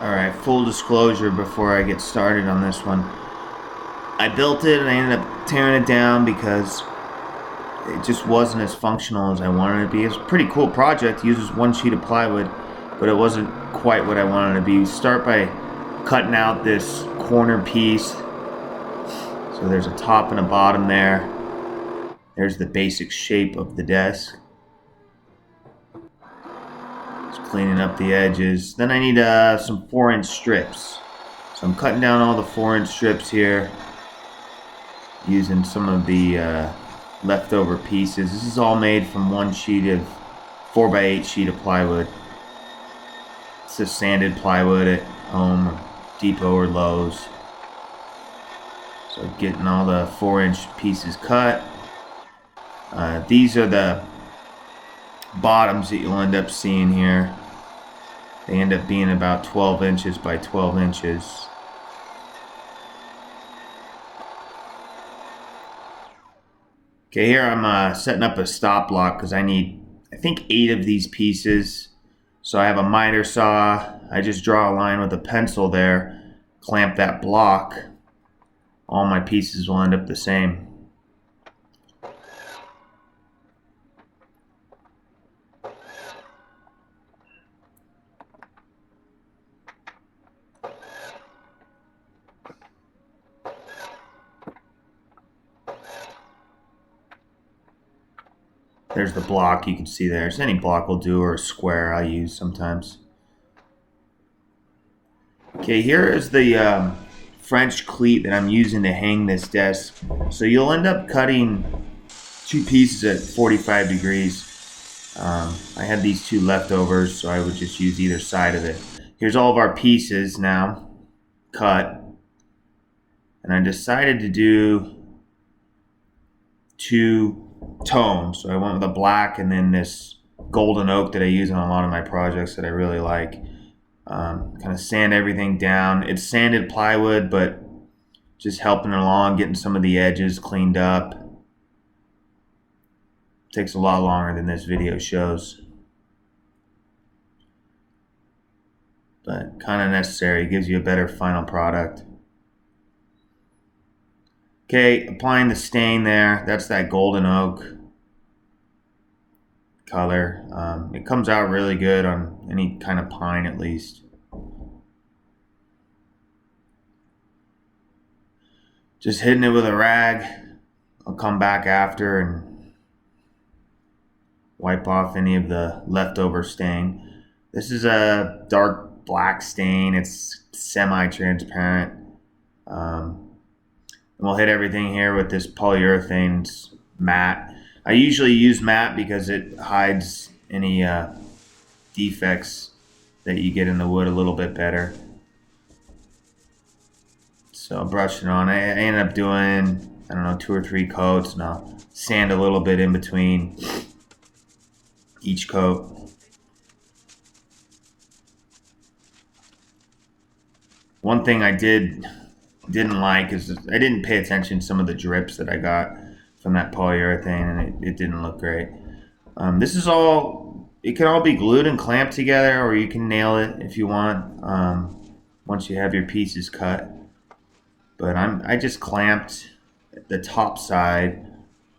Alright, full disclosure before I get started on this one. I built it and I ended up tearing it down because it just wasn't as functional as I wanted it to be. It's a pretty cool project. It uses one sheet of plywood, but it wasn't quite what I wanted it to be. You start by cutting out this corner piece. So there's a top and a bottom there. There's the basic shape of the desk. Cleaning up the edges. Then I need some 4-inch strips. So I'm cutting down all the 4-inch strips here using some of the leftover pieces. This is all made from one sheet of 4x8 sheet of plywood. It's just sanded plywood at home or Depot or Lowe's. So getting all the 4-inch pieces cut. These are the bottoms that you'll end up seeing here. They end up being about 12 inches by 12 inches. Okay, here I'm setting up a stop block because I need, I think, 8 of these pieces. So I have a miter saw. I just draw a line with a pencil there, clamp that block. All my pieces will end up the same. There's the block you can see there. So any block will do, or a square I use sometimes. Okay, here is the French cleat that I'm using to hang this desk. So you'll end up cutting 2 pieces at 45 degrees. I had these 2 leftovers, so I would just use either side of it. Here's all of our pieces now cut. And I decided to do 2 tones. So I went with a black and then this golden oak that I use on a lot of my projects that I really like. Kind of sand everything down. It's sanded plywood, but just helping along, getting some of the edges cleaned up. Takes a lot longer than this video shows, but kind of necessary. It gives you a better final product. Okay, applying the stain there. That's that golden oak color. It comes out really good on any kind of pine, at least. Just hitting it with a rag. I'll come back after and wipe off any of the leftover stain. This is a dark black stain. It's semi-transparent. We'll hit everything here with this polyurethane matte. I usually use matte because it hides any defects that you get in the wood a little bit better. So brushing on. I ended up doing, I don't know, 2 or 3 coats, and I'll sand a little bit in between each coat. One thing I didn't like is I didn't pay attention to some of the drips that I got from that polyurethane, and it didn't look great. This is all, it can all be glued and clamped together, or you can nail it if you want once you have your pieces cut. But I just clamped the top side,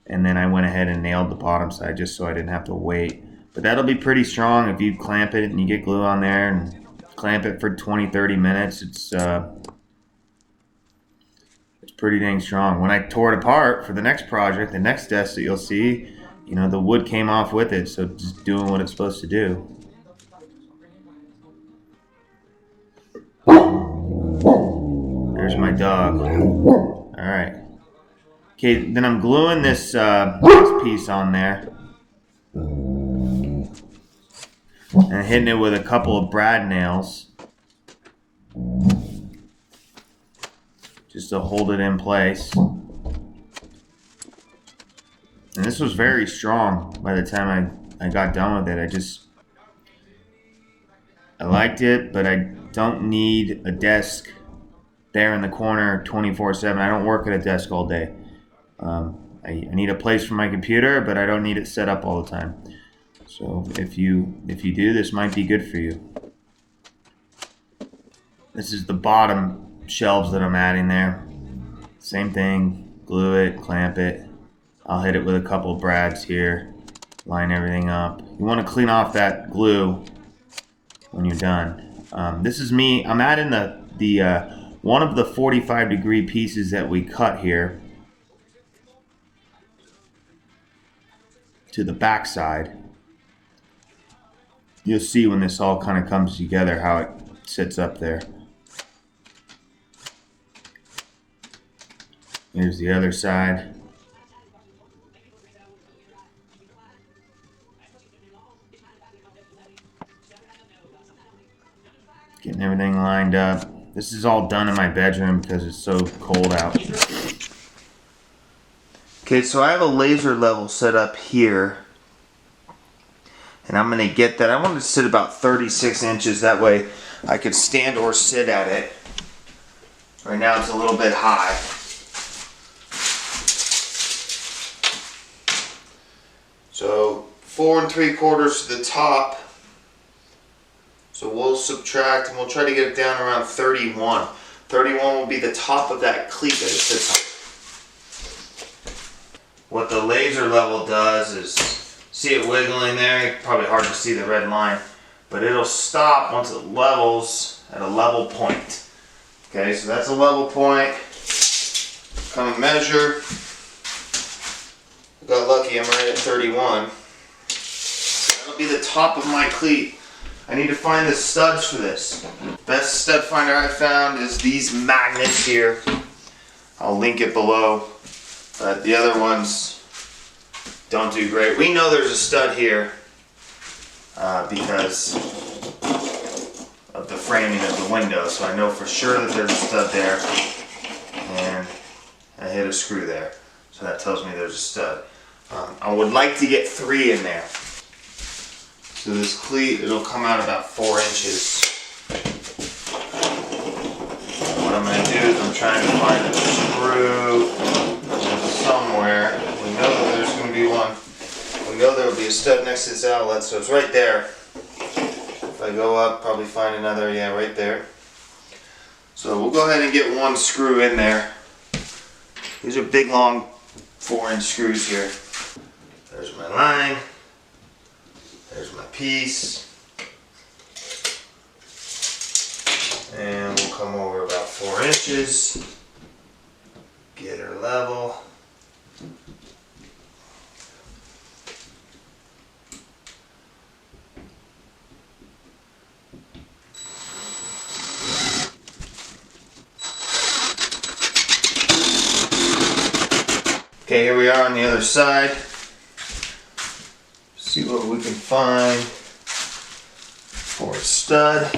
and then I went ahead and nailed the bottom side just so I didn't have to wait. But that'll be pretty strong if you clamp it and you get glue on there and clamp it for 20-30 minutes. It's pretty dang strong. When I tore it apart for the next project, the next desk that you'll see, you know, the wood came off with it, so just doing what it's supposed to do. There's my dog. All right. Okay, then I'm gluing this piece on there and hitting it with a couple of brad nails just to hold it in place. And this was very strong by the time I got done with it. I liked it, but I don't need a desk there in the corner 24/7. I don't work at a desk all day. I need a place for my computer, but I don't need it set up all the time. So if you do, this might be good for you. This is the bottom shelves that I'm adding there. Same thing, glue it, clamp it. I'll hit it with a couple brads here, line everything up. You want to clean off that glue when you're done. This is me. I'm adding the one of the 45-degree pieces that we cut here to the back side. You'll see when this all kind of comes together how it sits up there. Here's the other side. Getting everything lined up. This is all done in my bedroom because it's so cold out. Okay, so I have a laser level set up here. And I'm going to get that. I want it to sit about 36 inches. That way I could stand or sit at it. Right now it's a little bit high. So 4 3/4 to the top. So we'll subtract and we'll try to get it down around 31. 31 will be the top of that cleat that it sits on. What the laser level does is, see it wiggling there? Probably hard to see the red line, but it'll stop once it levels at a level point. Okay, so that's a level point. Come and measure. I got lucky, I'm right at 31. That'll be the top of my cleat. I need to find the studs for this. Best stud finder I found is these magnets here. I'll link it below. But the other ones don't do great. We know there's a stud here because of the framing of the window. So I know for sure that there's a stud there. And I hit a screw there. So that tells me there's a stud. I would like to get 3 in there. So this cleat, it'll come out about 4 inches. What I'm going to do is I'm trying to find a screw somewhere. We know that there's going to be one. We know there will be a stud next to this outlet, so it's right there. If I go up, probably find another, yeah, right there. So we'll go ahead and get 1 screw in there. These are big, long 4-inch screws here. There's my line. There's my piece. And we'll come over about 4 inches. Get her level. Okay, here we are on the other side. See what we can find for a stud.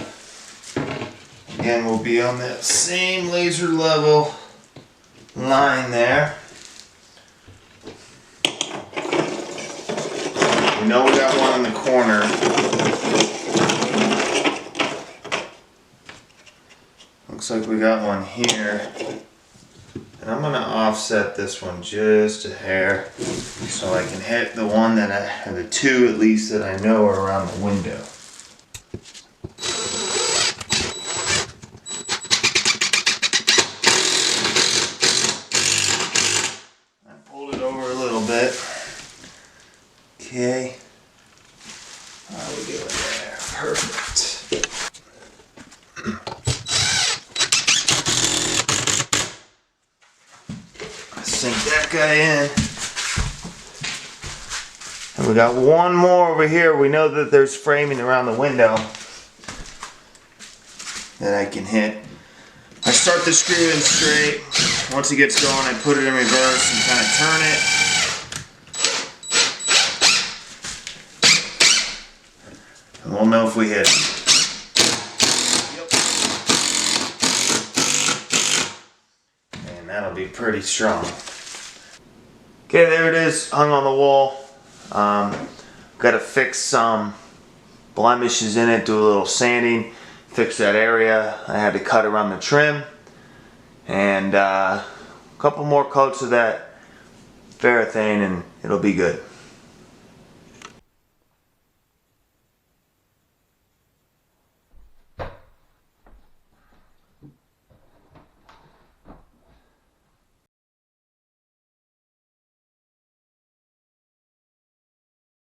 Again, we'll be on that same laser level line there. We know we got one in the corner. Looks like we got one here. And I'm going to offset this one just a hair so I can hit the one that the 2 at least that I know are around the window. I pulled it over a little bit. Okay. How are we doing there? Perfect. Sink that guy in. And we got one more over here. We know that there's framing around the window that I can hit. I start the screw in straight. Once it gets going, I put it in reverse and kind of turn it. And we'll know if we hit it. Yep. And that'll be pretty strong. Okay, there it is, hung on the wall. Got to fix some blemishes in it, do a little sanding, fix that area. I had to cut around the trim, and a couple more coats of that Varathane, and it'll be good.